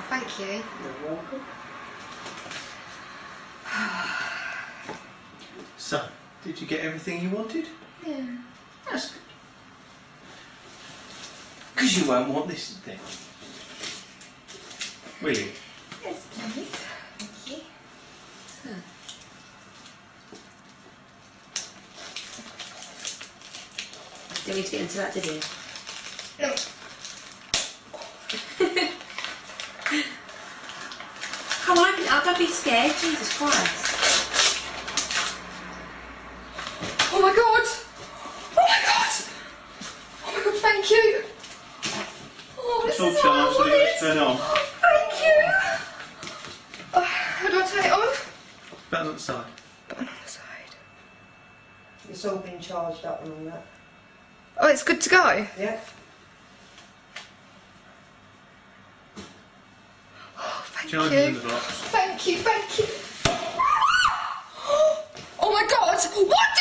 Oh, thank you. You're welcome. So, did you get everything you wanted? Yeah. That's good. Because you won't want this thing. Will you? Yes, please. Thank you. Didn't need to get into that, did you? No. Come on, don't be scared. Jesus Christ. Oh my god! Oh my god! Oh my god, thank you! Oh, this It's all is what I charged, so you wanted. got to turn it on. Thank you! How do I turn it on? Button on the side. Button on the side. It's all been charged up and all that. Oh, it's good to go? Yeah. Oh, thank Charging in you. the box. Thank you, thank you. Oh my god! What?